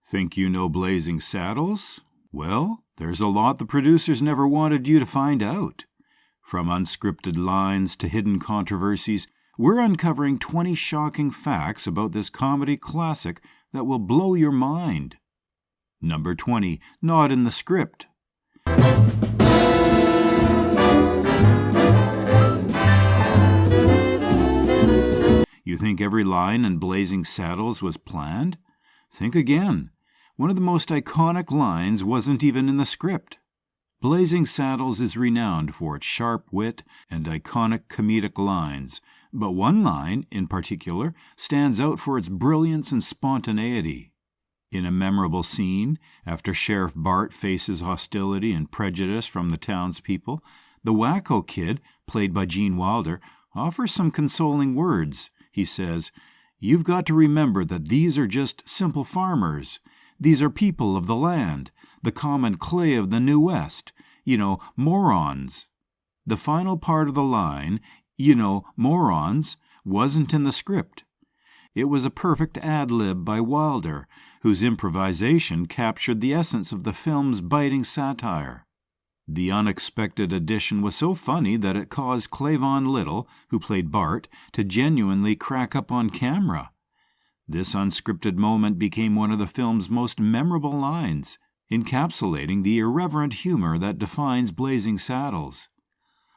Think you know Blazing Saddles? Well, there's a lot the producers never wanted you to find out. From unscripted lines to hidden controversies, we're uncovering 20 shocking facts about this comedy classic that will blow your mind. Number 20, not in the script. You think every line in Blazing Saddles was planned? Think again. One of the most iconic lines wasn't even in the script. Blazing Saddles is renowned for its sharp wit and iconic comedic lines, but one line, in particular, stands out for its brilliance and spontaneity. In a memorable scene, after Sheriff Bart faces hostility and prejudice from the townspeople, the Wacko Kid, played by Gene Wilder, offers some consoling words. He says, "You've got to remember that these are just simple farmers. These are people of the land, the common clay of the New West, morons." The final part of the line, morons, wasn't in the script. It was a perfect ad-lib by Wilder, whose improvisation captured the essence of the film's biting satire. The unexpected addition was so funny that it caused Clavon Little, who played Bart, to genuinely crack up on camera. This unscripted moment became one of the film's most memorable lines, encapsulating the irreverent humor that defines Blazing Saddles.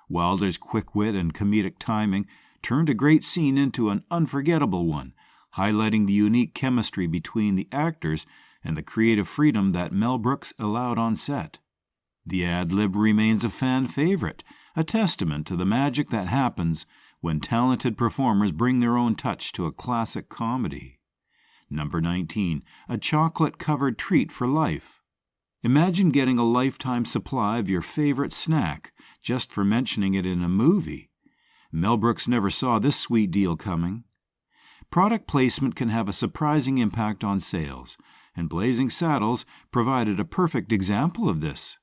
Wilder's quick wit and comedic timing turned a great scene into an unforgettable one, highlighting the unique chemistry between the actors and the creative freedom that Mel Brooks allowed on set. The ad-lib remains a fan favorite, a testament to the magic that happens when talented performers bring their own touch to a classic comedy. Number 19, a chocolate-covered treat for life. Imagine getting a lifetime supply of your favorite snack just for mentioning it in a movie. Mel Brooks never saw this sweet deal coming. Product placement can have a surprising impact on sales, and Blazing Saddles provided a perfect example of this.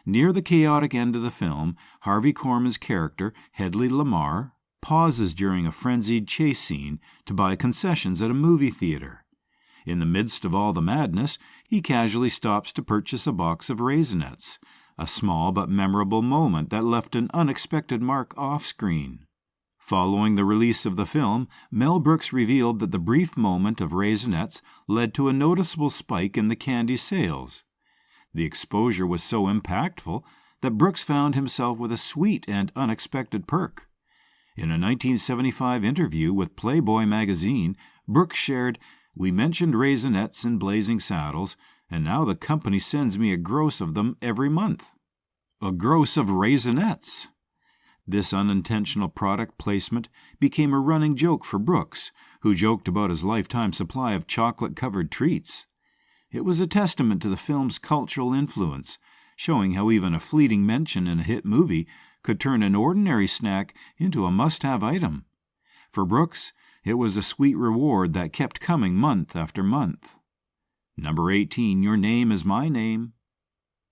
Near the chaotic end of the film, Harvey Korman's character, Hedley Lamar, pauses during a frenzied chase scene to buy concessions at a movie theater. In the midst of all the madness, he casually stops to purchase a box of Raisinets, a small but memorable moment that left an unexpected mark off-screen. Following the release of the film, Mel Brooks revealed that the brief moment of Raisinets led to a noticeable spike in the candy sales. The exposure was so impactful that Brooks found himself with a sweet and unexpected perk. In a 1975 interview with Playboy magazine, Brooks shared, "We mentioned Raisinets in Blazing Saddles, and now the company sends me a gross of them every month." A gross of Raisinets! This unintentional product placement became a running joke for Brooks, who joked about his lifetime supply of chocolate-covered treats. It was a testament to the film's cultural influence, showing how even a fleeting mention in a hit movie could turn an ordinary snack into a must-have item. For Brooks, it was a sweet reward that kept coming month after month. Number 18, Your Name Is My Name.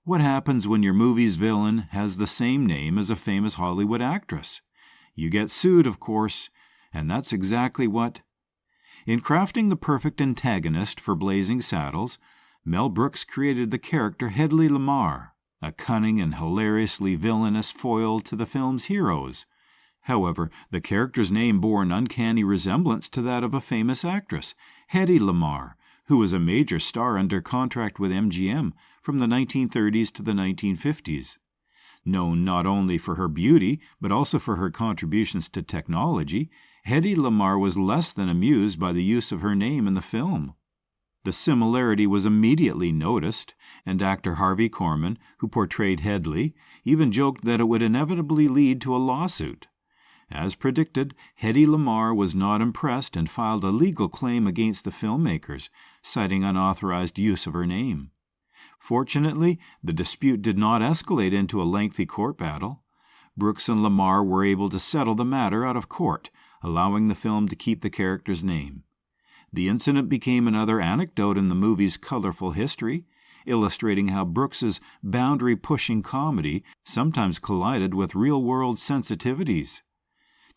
What happens when your movie's villain has the same name as a famous Hollywood actress? You get sued, of course, and that's exactly what. In crafting the perfect antagonist for Blazing Saddles, Mel Brooks created the character Hedley Lamar, a cunning and hilariously villainous foil to the film's heroes. However, the character's name bore an uncanny resemblance to that of a famous actress, Hedy Lamarr, who was a major star under contract with MGM from the 1930s to the 1950s. Known not only for her beauty, but also for her contributions to technology, Hedy Lamarr was less than amused by the use of her name in the film. The similarity was immediately noticed, and actor Harvey Korman, who portrayed Hedley, even joked that it would inevitably lead to a lawsuit. As predicted, Hedy Lamarr was not impressed and filed a legal claim against the filmmakers, citing unauthorized use of her name. Fortunately, the dispute did not escalate into a lengthy court battle. Brooks and Lamarr were able to settle the matter out of court, allowing the film to keep the character's name. The incident became another anecdote in the movie's colorful history, illustrating how Brooks's boundary-pushing comedy sometimes collided with real-world sensitivities.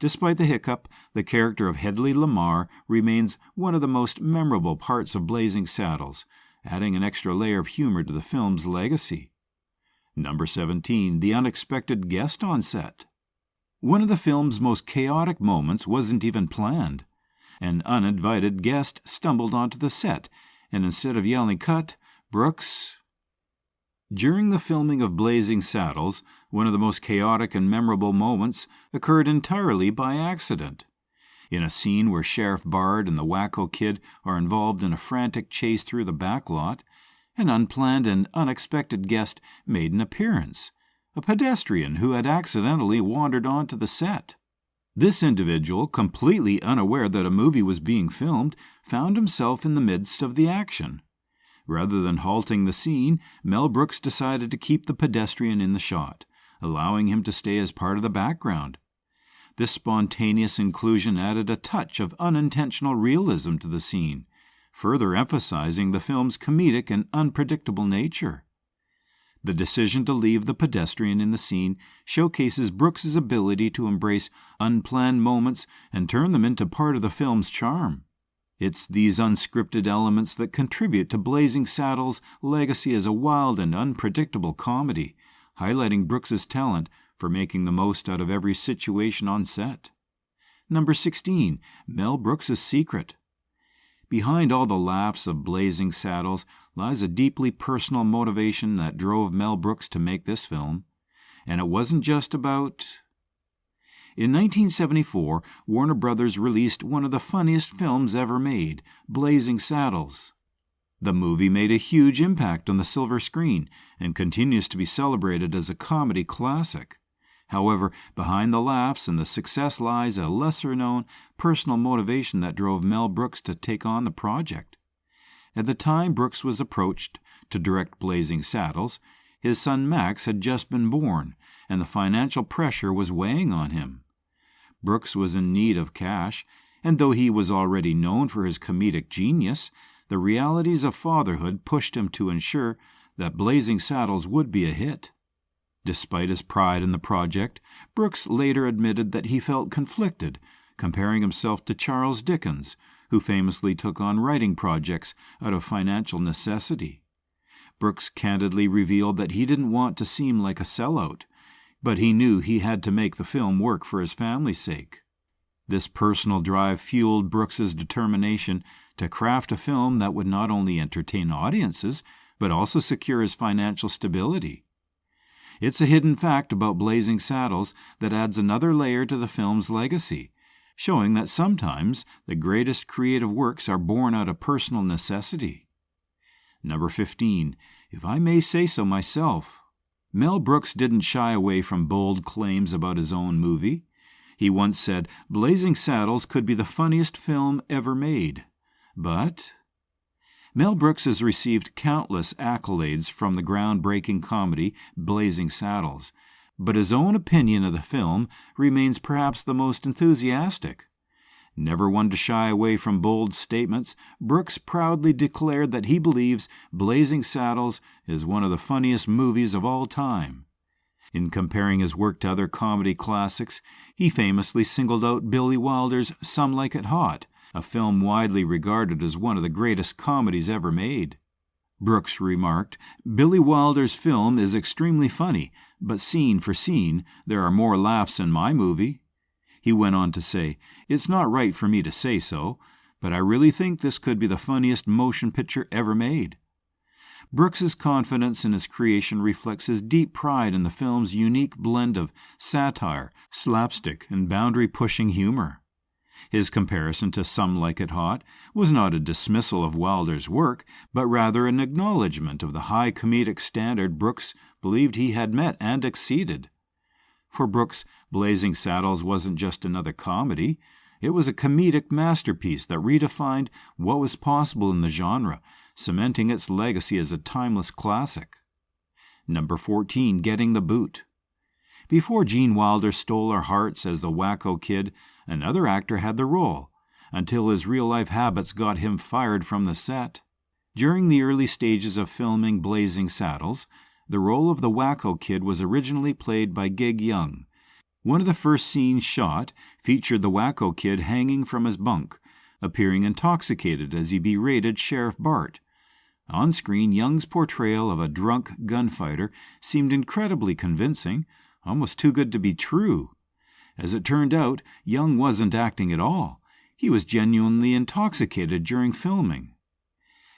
Despite the hiccup, the character of Hedley Lamarr remains one of the most memorable parts of Blazing Saddles, adding an extra layer of humor to the film's legacy. Number 17, the unexpected guest on set. One of the film's most chaotic moments wasn't even planned. An uninvited guest stumbled onto the set, and instead of yelling "cut," Brooks... During the filming of Blazing Saddles, one of the most chaotic and memorable moments occurred entirely by accident. In a scene where Sheriff Bard and the Wacko Kid are involved in a frantic chase through the backlot, an unplanned and unexpected guest made an appearance, a pedestrian who had accidentally wandered onto the set. This individual, completely unaware that a movie was being filmed, found himself in the midst of the action. Rather than halting the scene, Mel Brooks decided to keep the pedestrian in the shot, allowing him to stay as part of the background. This spontaneous inclusion added a touch of unintentional realism to the scene, further emphasizing the film's comedic and unpredictable nature. The decision to leave the pedestrian in the scene showcases Brooks's ability to embrace unplanned moments and turn them into part of the film's charm. It's these unscripted elements that contribute to Blazing Saddles' legacy as a wild and unpredictable comedy, highlighting Brooks's talent for making the most out of every situation on set. Number 16, Mel Brooks's secret. Behind all the laughs of Blazing Saddles lies a deeply personal motivation that drove Mel Brooks to make this film. And it wasn't just about... In 1974, Warner Brothers released one of the funniest films ever made, Blazing Saddles. The movie made a huge impact on the silver screen and continues to be celebrated as a comedy classic. However, behind the laughs and the success lies a lesser-known personal motivation that drove Mel Brooks to take on the project. At the time Brooks was approached to direct Blazing Saddles, his son Max had just been born, and the financial pressure was weighing on him. Brooks was in need of cash, and though he was already known for his comedic genius, the realities of fatherhood pushed him to ensure that Blazing Saddles would be a hit. Despite his pride in the project, Brooks later admitted that he felt conflicted, comparing himself to Charles Dickens, who famously took on writing projects out of financial necessity. Brooks candidly revealed that he didn't want to seem like a sellout, but he knew he had to make the film work for his family's sake. This personal drive fueled Brooks's determination to craft a film that would not only entertain audiences, but also secure his financial stability. It's a hidden fact about Blazing Saddles that adds another layer to the film's legacy, showing that sometimes the greatest creative works are born out of personal necessity. Number 15, if I may say so myself. Mel Brooks didn't shy away from bold claims about his own movie. He once said, "Blazing Saddles could be the funniest film ever made." But Mel Brooks has received countless accolades from the groundbreaking comedy Blazing Saddles, but his own opinion of the film remains perhaps the most enthusiastic. Never one to shy away from bold statements, Brooks proudly declared that he believes Blazing Saddles is one of the funniest movies of all time. In comparing his work to other comedy classics, he famously singled out Billy Wilder's Some Like It Hot, a film widely regarded as one of the greatest comedies ever made. Brooks remarked, "Billy Wilder's film is extremely funny, but scene for scene, there are more laughs in my movie." He went on to say, "It's not right for me to say so, but I really think this could be the funniest motion picture ever made." Brooks's confidence in his creation reflects his deep pride in the film's unique blend of satire, slapstick, and boundary-pushing humor. His comparison to Some Like It Hot was not a dismissal of Wilder's work, but rather an acknowledgment of the high comedic standard Brooks believed he had met and exceeded. For Brooks, Blazing Saddles wasn't just another comedy. It was a comedic masterpiece that redefined what was possible in the genre, cementing its legacy as a timeless classic. Number 14, Getting the Boot. Before Gene Wilder stole our hearts as the Wacko Kid, another actor had the role, until his real-life habits got him fired from the set. During the early stages of filming Blazing Saddles, the role of the Wacko Kid was originally played by Gig Young. One of the first scenes shot featured the Wacko Kid hanging from his bunk, appearing intoxicated as he berated Sheriff Bart. On screen, Young's portrayal of a drunk gunfighter seemed incredibly convincing, almost too good to be true. As it turned out, Young wasn't acting at all. He was genuinely intoxicated during filming.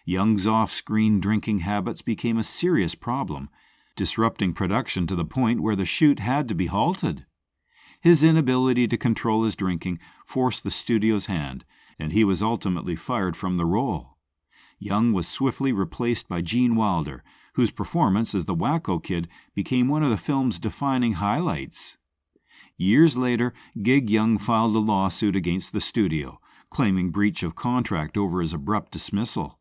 Young's off-screen drinking habits became a serious problem, disrupting production to the point where the shoot had to be halted. His inability to control his drinking forced the studio's hand, and he was ultimately fired from the role. Young was swiftly replaced by Gene Wilder, whose performance as the Wacko Kid became one of the film's defining highlights. Years later, Gig Young filed a lawsuit against the studio, claiming breach of contract over his abrupt dismissal.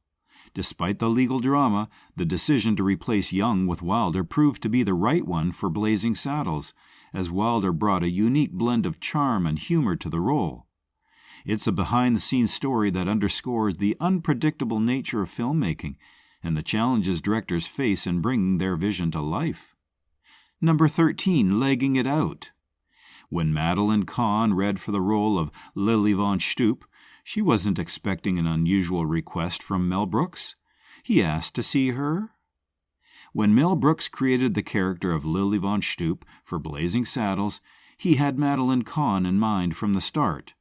Despite the legal drama, the decision to replace Young with Wilder proved to be the right one for Blazing Saddles, as Wilder brought a unique blend of charm and humor to the role. It's a behind-the-scenes story that underscores the unpredictable nature of filmmaking and the challenges directors face in bringing their vision to life. Number 13, Legging It Out. When Madeline Kahn read for the role of Lily von Stoop, she wasn't expecting an unusual request from Mel Brooks. He asked to see her. When Mel Brooks created the character of Lily von Stoop for Blazing Saddles, he had Madeline Kahn in mind from the start.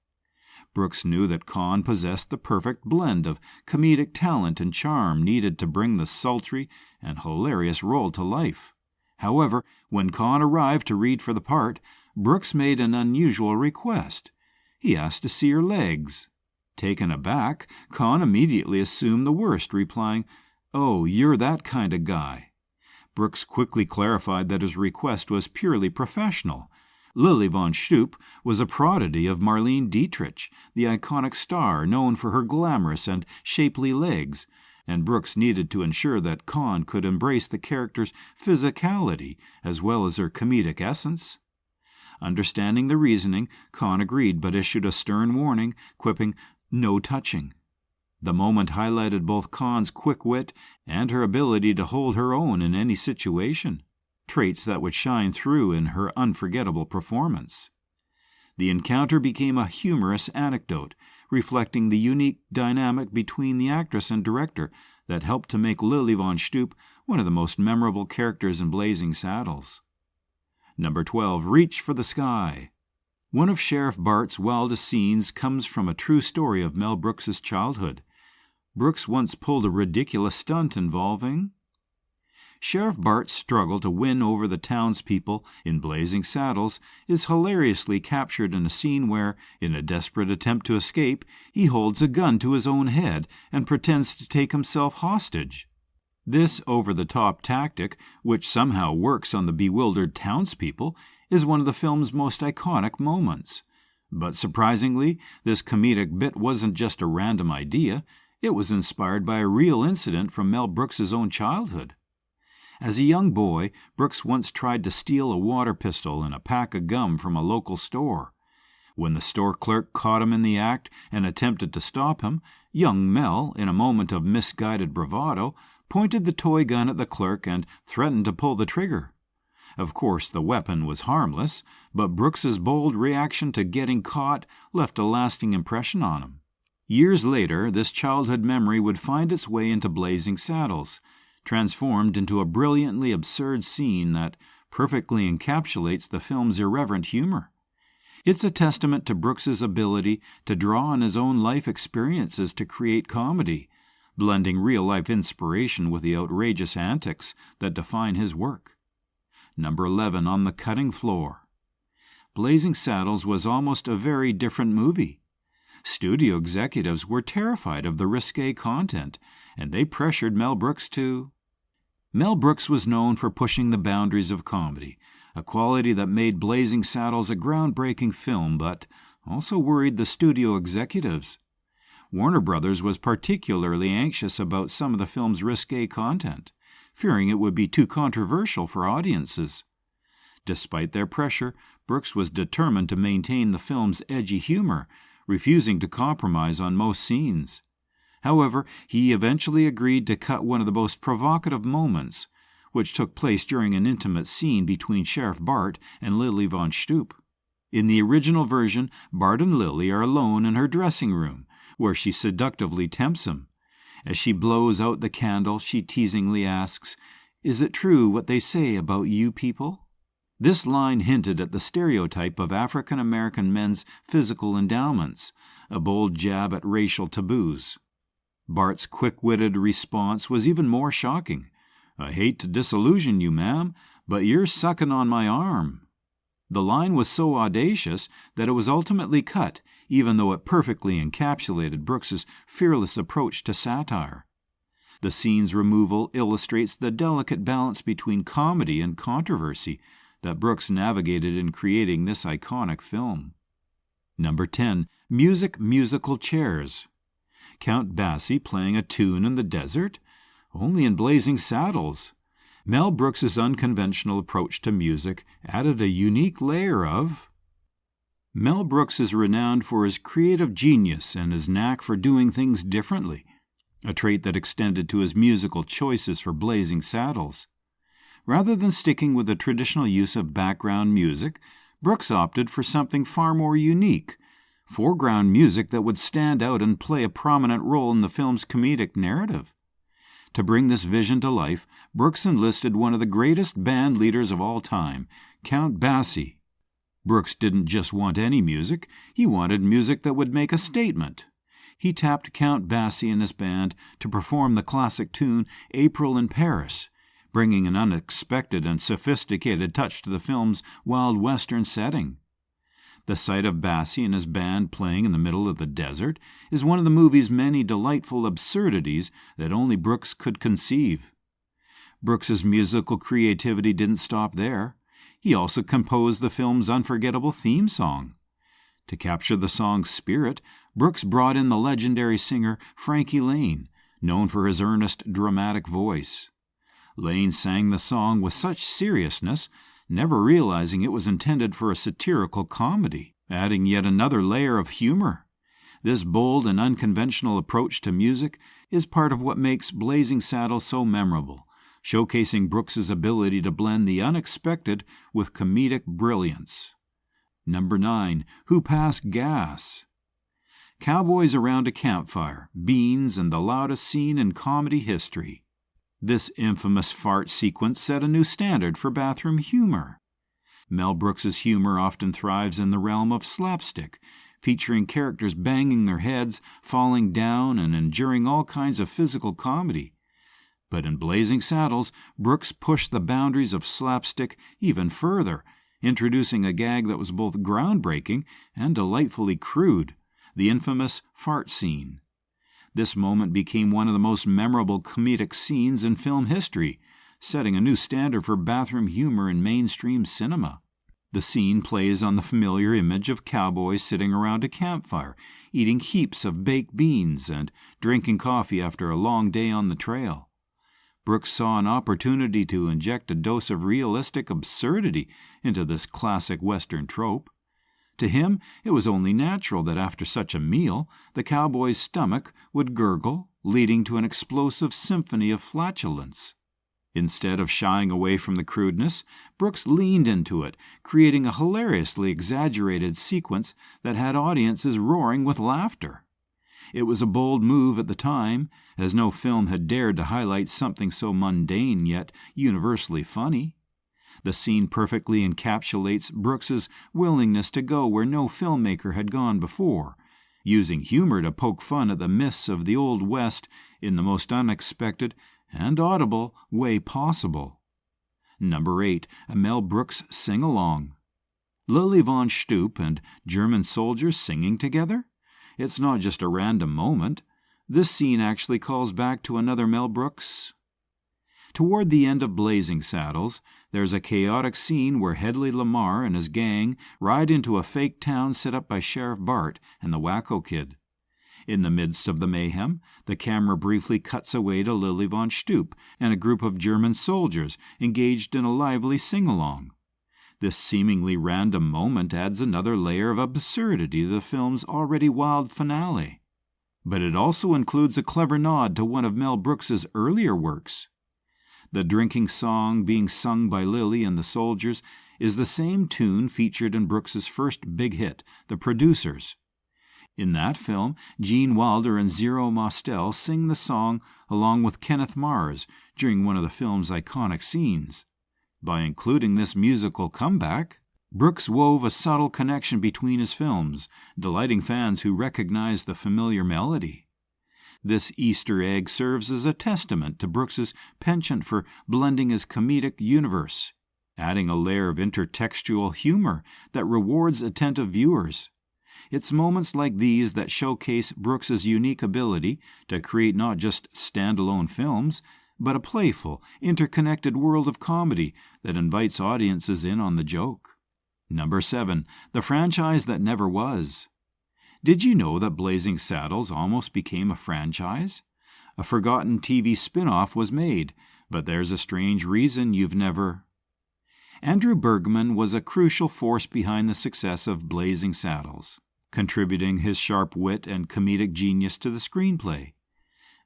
Brooks knew that Kahn possessed the perfect blend of comedic talent and charm needed to bring the sultry and hilarious role to life. However, when Kahn arrived to read for the part, Brooks made an unusual request. He asked to see her legs. Taken aback, Kahn immediately assumed the worst, replying, "Oh, you're that kind of guy." Brooks quickly clarified that his request was purely professional. Lily von Stoop was a prodigy of Marlene Dietrich, the iconic star known for her glamorous and shapely legs, and Brooks needed to ensure that Kahn could embrace the character's physicality as well as her comedic essence. Understanding the reasoning, Kahn agreed but issued a stern warning, quipping, "No touching." The moment highlighted both Kahn's quick wit and her ability to hold her own in any situation, traits that would shine through in her unforgettable performance. The encounter became a humorous anecdote, reflecting the unique dynamic between the actress and director that helped to make Lily von Stoop one of the most memorable characters in Blazing Saddles. Number 12, Reach for the Sky. One of Sheriff Bart's wildest scenes comes from a true story of Mel Brooks's childhood. Brooks once pulled a ridiculous stunt involving Sheriff Bart's struggle to win over the townspeople in Blazing Saddles is hilariously captured in a scene where, in a desperate attempt to escape, he holds a gun to his own head and pretends to take himself hostage. This over-the-top tactic, which somehow works on the bewildered townspeople, is one of the film's most iconic moments. But surprisingly, this comedic bit wasn't just a random idea. It was inspired by a real incident from Mel Brooks's own childhood. As a young boy, Brooks once tried to steal a water pistol and a pack of gum from a local store. When the store clerk caught him in the act and attempted to stop him, young Mel, in a moment of misguided bravado, pointed the toy gun at the clerk and threatened to pull the trigger. Of course, the weapon was harmless, but Brooks's bold reaction to getting caught left a lasting impression on him. Years later, this childhood memory would find its way into Blazing Saddles, transformed into a brilliantly absurd scene that perfectly encapsulates the film's irreverent humor. It's a testament to Brooks's ability to draw on his own life experiences to create comedy, blending real-life inspiration with the outrageous antics that define his work. Number 11, On the Cutting Floor. Blazing Saddles was almost a very different movie. Studio executives were terrified of the risque content, and they pressured Mel Brooks to... Mel Brooks was known for pushing the boundaries of comedy, a quality that made Blazing Saddles a groundbreaking film, but also worried the studio executives. Warner Brothers was particularly anxious about some of the film's risque content, fearing it would be too controversial for audiences. Despite their pressure, Brooks was determined to maintain the film's edgy humor, refusing to compromise on most scenes. However, he eventually agreed to cut one of the most provocative moments, which took place during an intimate scene between Sheriff Bart and Lily von Stoop. In the original version, Bart and Lily are alone in her dressing room, where she seductively tempts him. As she blows out the candle, she teasingly asks, "Is it true what they say about you people?" This line hinted at the stereotype of African American men's physical endowments, a bold jab at racial taboos. Bart's quick-witted response was even more shocking. "I hate to disillusion you, ma'am, but you're sucking on my arm." The line was so audacious that it was ultimately cut, even though it perfectly encapsulated Brooks's fearless approach to satire. The scene's removal illustrates the delicate balance between comedy and controversy that Brooks navigated in creating this iconic film. Number 10. Musical chairs. Count Basie playing a tune in the desert? Only in Blazing Saddles. Mel Brooks's unconventional approach to music added a unique layer of... Mel Brooks is renowned for his creative genius and his knack for doing things differently, a trait that extended to his musical choices for Blazing Saddles. Rather than sticking with the traditional use of background music, Brooks opted for something far more unique, foreground music that would stand out and play a prominent role in the film's comedic narrative. To bring this vision to life, Brooks enlisted one of the greatest band leaders of all time, Count Basie. Brooks didn't just want any music, he wanted music that would make a statement. He tapped Count Basie and his band to perform the classic tune April in Paris, bringing an unexpected and sophisticated touch to the film's Wild Western setting. The sight of Basie and his band playing in the middle of the desert is one of the movie's many delightful absurdities that only Brooks could conceive. Brooks's musical creativity didn't stop there. He also composed the film's unforgettable theme song. To capture the song's spirit, Brooks brought in the legendary singer Frankie Lane, known for his earnest, dramatic voice. Lane sang the song with such seriousness, never realizing it was intended for a satirical comedy, adding yet another layer of humor. This bold and unconventional approach to music is part of what makes Blazing Saddles so memorable, showcasing Brooks's ability to blend the unexpected with comedic brilliance. Number 9. Who Passed Gas? Cowboys around a campfire, beans, and the loudest scene in comedy history. This infamous fart sequence set a new standard for bathroom humor. Mel Brooks's humor often thrives in the realm of slapstick, featuring characters banging their heads, falling down, and enduring all kinds of physical comedy. But in Blazing Saddles, Brooks pushed the boundaries of slapstick even further, introducing a gag that was both groundbreaking and delightfully crude, the infamous fart scene. This moment became one of the most memorable comedic scenes in film history, setting a new standard for bathroom humor in mainstream cinema. The scene plays on the familiar image of cowboys sitting around a campfire, eating heaps of baked beans and drinking coffee after a long day on the trail. Brooks saw an opportunity to inject a dose of realistic absurdity into this classic Western trope. To him, it was only natural that after such a meal, the cowboy's stomach would gurgle, leading to an explosive symphony of flatulence. Instead of shying away from the crudeness, Brooks leaned into it, creating a hilariously exaggerated sequence that had audiences roaring with laughter. It was a bold move at the time, as no film had dared to highlight something so mundane yet universally funny. The scene perfectly encapsulates Brooks's willingness to go where no filmmaker had gone before, using humor to poke fun at the myths of the Old West in the most unexpected and audible way possible. Number 8. A Mel Brooks sing-along. Lily von Shtupp and German soldiers singing together? It's not just a random moment. This scene actually calls back to another Mel Brooks. Toward the end of Blazing Saddles, there's a chaotic scene where Hedley Lamar and his gang ride into a fake town set up by Sheriff Bart and the Wacko Kid. In the midst of the mayhem, the camera briefly cuts away to Lily von Shtupp and a group of German soldiers engaged in a lively sing-along. This seemingly random moment adds another layer of absurdity to the film's already wild finale. But it also includes a clever nod to one of Mel Brooks's earlier works. The drinking song being sung by Lily and the soldiers is the same tune featured in Brooks's first big hit, The Producers. In that film, Gene Wilder and Zero Mostel sing the song along with Kenneth Mars during one of the film's iconic scenes. By including this musical comeback, Brooks wove a subtle connection between his films, delighting fans who recognize the familiar melody. This Easter egg serves as a testament to Brooks's penchant for blending his comedic universe, adding a layer of intertextual humor that rewards attentive viewers. It's moments like these that showcase Brooks's unique ability to create not just standalone films, but a playful, interconnected world of comedy that invites audiences in on the joke. Number 7. The franchise that never was. Did you know that Blazing Saddles almost became a franchise? A forgotten TV spin-off was made, but there's a strange reason you've never... Andrew Bergman was a crucial force behind the success of Blazing Saddles, contributing his sharp wit and comedic genius to the screenplay.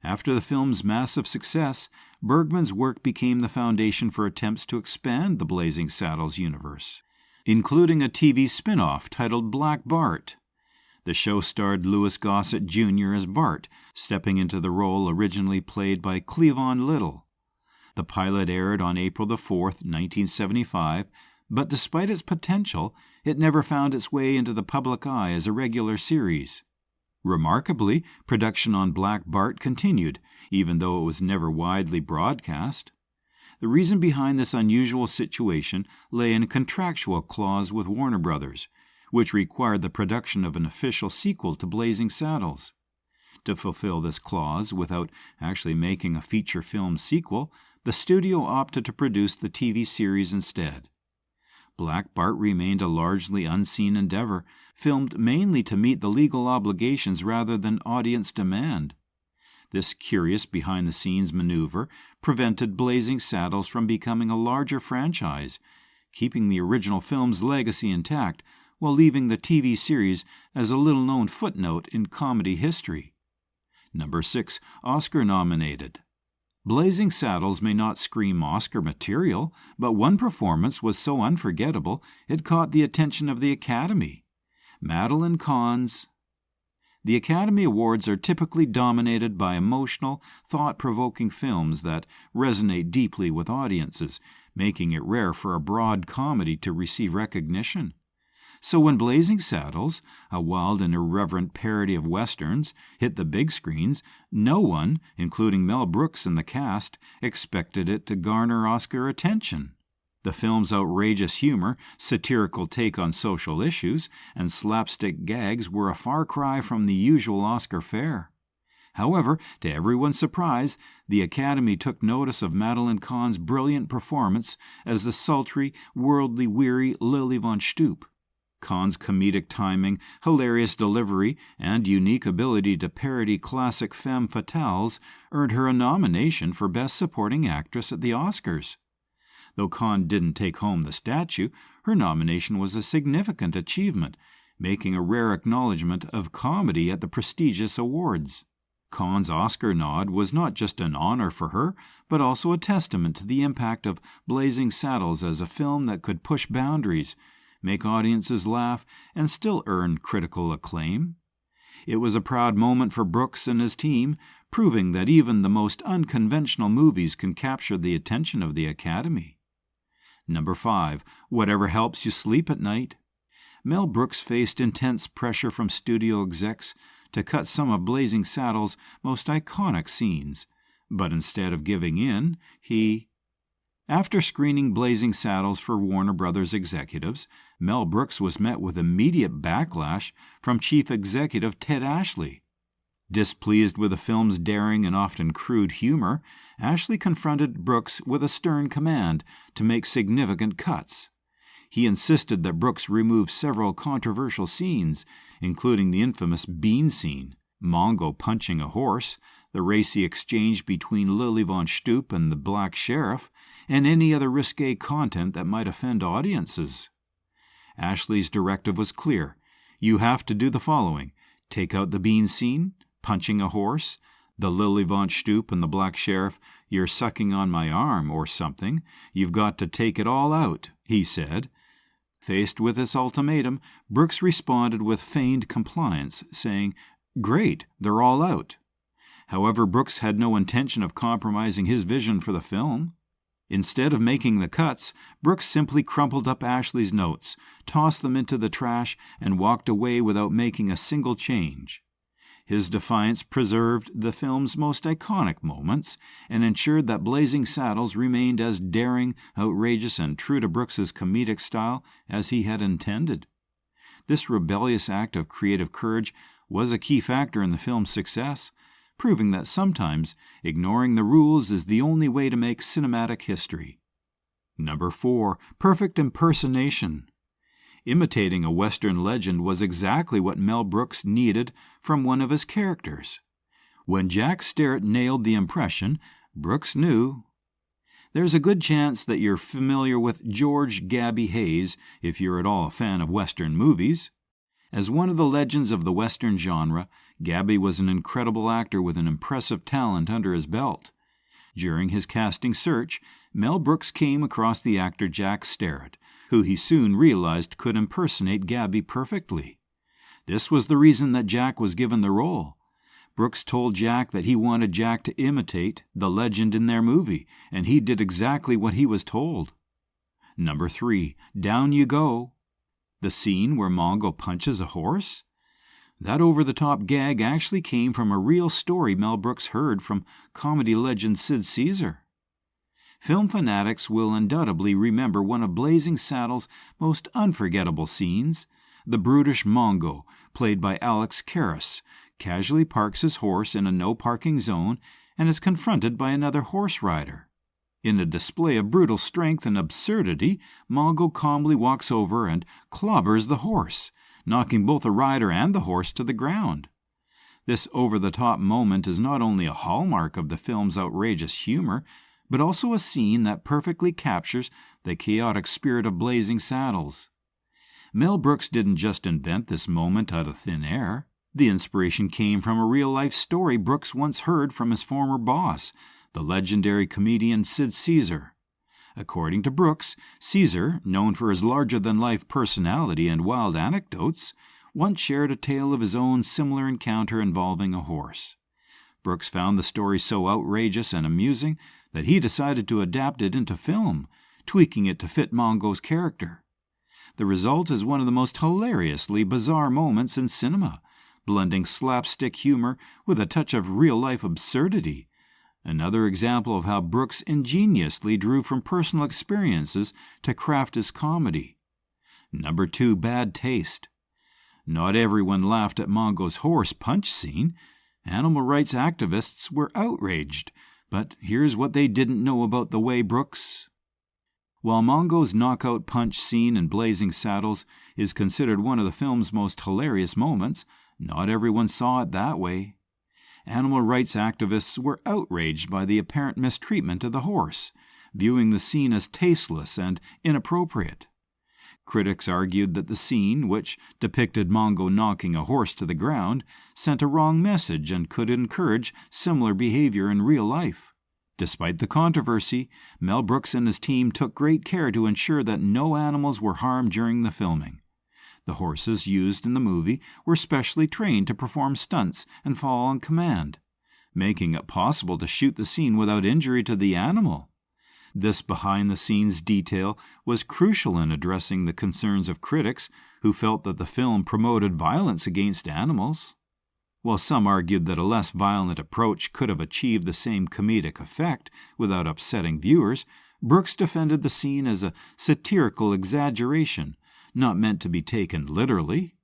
After the film's massive success, Bergman's work became the foundation for attempts to expand the Blazing Saddles universe, including a TV spin-off titled Black Bart. The show starred Louis Gossett Jr. as Bart, stepping into the role originally played by Cleavon Little. The pilot aired on April 4, 1975, but despite its potential, it never found its way into the public eye as a regular series. Remarkably, production on Black Bart continued, even though it was never widely broadcast. The reason behind this unusual situation lay in a contractual clause with Warner Brothers, which required the production of an official sequel to Blazing Saddles. To fulfill this clause without actually making a feature film sequel, the studio opted to produce the TV series instead. Black Bart remained a largely unseen endeavor, filmed mainly to meet the legal obligations rather than audience demand. This curious behind-the-scenes maneuver prevented Blazing Saddles from becoming a larger franchise, keeping the original film's legacy intact while leaving the TV series as a little-known footnote in comedy history. Number 6. Oscar-nominated. Blazing Saddles may not scream Oscar material, but one performance was so unforgettable it caught the attention of the Academy. Madeline Kahn's... The Academy Awards are typically dominated by emotional, thought-provoking films that resonate deeply with audiences, making it rare for a broad comedy to receive recognition. So when Blazing Saddles, a wild and irreverent parody of westerns, hit the big screens, no one, including Mel Brooks and the cast, expected it to garner Oscar attention. The film's outrageous humor, satirical take on social issues, and slapstick gags were a far cry from the usual Oscar fare. However, to everyone's surprise, the Academy took notice of Madeline Kahn's brilliant performance as the sultry, worldly weary Lily von Stoop. Kahn's comedic timing, hilarious delivery, and unique ability to parody classic femme fatales earned her a nomination for Best Supporting Actress at the Oscars. Though Kahn didn't take home the statue, her nomination was a significant achievement, making a rare acknowledgement of comedy at the prestigious awards. Kahn's Oscar nod was not just an honor for her, but also a testament to the impact of Blazing Saddles as a film that could push boundaries, make audiences laugh, and still earn critical acclaim. It was a proud moment for Brooks and his team, proving that even the most unconventional movies can capture the attention of the Academy. Number 5. Whatever helps you sleep at night. Mel Brooks faced intense pressure from studio execs to cut some of Blazing Saddles' most iconic scenes, but instead of giving in, After screening Blazing Saddles for Warner Brothers executives, Mel Brooks was met with immediate backlash from Chief Executive Ted Ashley. Displeased with the film's daring and often crude humor, Ashley confronted Brooks with a stern command to make significant cuts. He insisted that Brooks remove several controversial scenes, including the infamous bean scene, Mongo punching a horse, the racy exchange between Lily von Stoop and the Black Sheriff, and any other risque content that might offend audiences. Ashley's directive was clear. You have to do the following: take out the bean scene, punching a horse, the Lily von Stoop and the Black Sheriff, you're sucking on my arm, or something. You've got to take it all out, he said. Faced with this ultimatum, Brooks responded with feigned compliance, saying, "Great, they're all out." However, Brooks had no intention of compromising his vision for the film. Instead of making the cuts, Brooks simply crumpled up Ashley's notes, tossed them into the trash, and walked away without making a single change. His defiance preserved the film's most iconic moments and ensured that Blazing Saddles remained as daring, outrageous, and true to Brooks's comedic style as he had intended. This rebellious act of creative courage was a key factor in the film's success, proving that sometimes ignoring the rules is the only way to make cinematic history. Number 4. Perfect impersonation. Imitating a Western legend was exactly what Mel Brooks needed from one of his characters. When Jack Starrett nailed the impression, Brooks knew. There's a good chance that you're familiar with George "Gabby" Hayes if you're at all a fan of Western movies. As one of the legends of the Western genre, Gabby was an incredible actor with an impressive talent under his belt. During his casting search, Mel Brooks came across the actor Jack Starrett, who he soon realized could impersonate Gabby perfectly. This was the reason that Jack was given the role. Brooks told Jack that he wanted Jack to imitate the legend in their movie, and he did exactly what he was told. Number 3. Down You Go. The scene where Mongo punches a horse? That over-the-top gag actually came from a real story Mel Brooks heard from comedy legend Sid Caesar. Film fanatics will undoubtedly remember one of Blazing Saddles' most unforgettable scenes. The brutish Mongo, played by Alex Karras, casually parks his horse in a no-parking zone and is confronted by another horse rider. In a display of brutal strength and absurdity, Mongo calmly walks over and clobbers the horse, knocking both the rider and the horse to the ground. This over-the-top moment is not only a hallmark of the film's outrageous humor, but also a scene that perfectly captures the chaotic spirit of Blazing Saddles. Mel Brooks didn't just invent this moment out of thin air. The inspiration came from a real-life story Brooks once heard from his former boss, the legendary comedian Sid Caesar. According to Brooks, Caesar, known for his larger-than-life personality and wild anecdotes, once shared a tale of his own similar encounter involving a horse. Brooks found the story so outrageous and amusing that he decided to adapt it into film, tweaking it to fit Mongo's character. The result is one of the most hilariously bizarre moments in cinema, blending slapstick humor with a touch of real-life absurdity. Another example of how Brooks ingeniously drew from personal experiences to craft his comedy. Number 2. Bad taste. Not everyone laughed at Mongo's horse punch scene. Animal rights activists were outraged, but here's what they didn't know about the way Brooks. While Mongo's knockout punch scene in Blazing Saddles is considered one of the film's most hilarious moments, not everyone saw it that way. Animal rights activists were outraged by the apparent mistreatment of the horse, viewing the scene as tasteless and inappropriate. Critics argued that the scene, which depicted Mongo knocking a horse to the ground, sent a wrong message and could encourage similar behavior in real life. Despite the controversy, Mel Brooks and his team took great care to ensure that no animals were harmed during the filming. The horses used in the movie were specially trained to perform stunts and fall on command, making it possible to shoot the scene without injury to the animal. This behind-the-scenes detail was crucial in addressing the concerns of critics who felt that the film promoted violence against animals. While some argued that a less violent approach could have achieved the same comedic effect without upsetting viewers, Brooks defended the scene as a satirical exaggeration, not meant to be taken literally.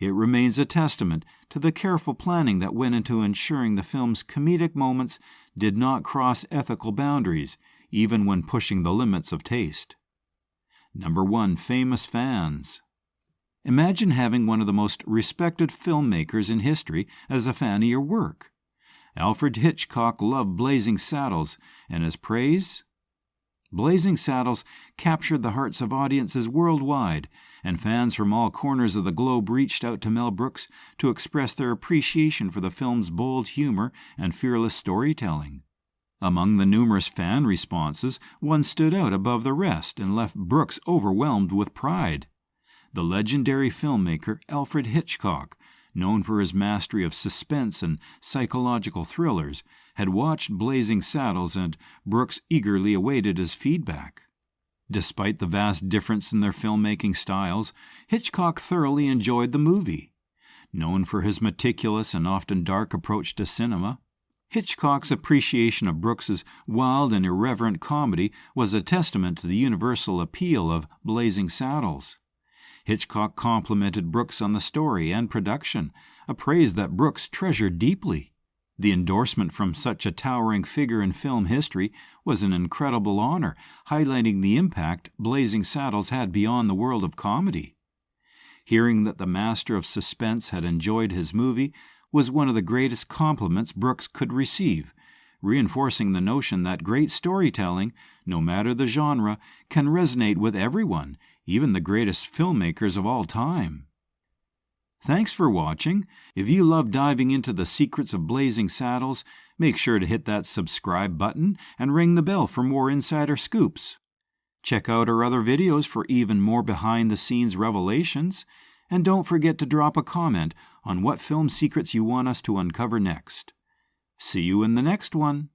It remains a testament to the careful planning that went into ensuring the film's comedic moments did not cross ethical boundaries, even when pushing the limits of taste. Number 1. Famous fans. Imagine having one of the most respected filmmakers in history as a fan of your work. Alfred Hitchcock loved Blazing Saddles, and his praise? Blazing Saddles captured the hearts of audiences worldwide, and fans from all corners of the globe reached out to Mel Brooks to express their appreciation for the film's bold humor and fearless storytelling. Among the numerous fan responses, one stood out above the rest and left Brooks overwhelmed with pride. The legendary filmmaker Alfred Hitchcock, known for his mastery of suspense and psychological thrillers, had watched Blazing Saddles, and Brooks eagerly awaited his feedback. Despite the vast difference in their filmmaking styles, Hitchcock thoroughly enjoyed the movie. Known for his meticulous and often dark approach to cinema, Hitchcock's appreciation of Brooks's wild and irreverent comedy was a testament to the universal appeal of Blazing Saddles. Hitchcock complimented Brooks on the story and production, a praise that Brooks treasured deeply. The endorsement from such a towering figure in film history was an incredible honor, highlighting the impact Blazing Saddles had beyond the world of comedy. Hearing that the master of suspense had enjoyed his movie was one of the greatest compliments Brooks could receive, reinforcing the notion that great storytelling, no matter the genre, can resonate with everyone, even the greatest filmmakers of all time. Thanks for watching. If you love diving into the secrets of Blazing Saddles, make sure to hit that subscribe button and ring the bell for more insider scoops. Check out our other videos for even more behind-the-scenes revelations, and don't forget to drop a comment on what film secrets you want us to uncover next. See you in the next one.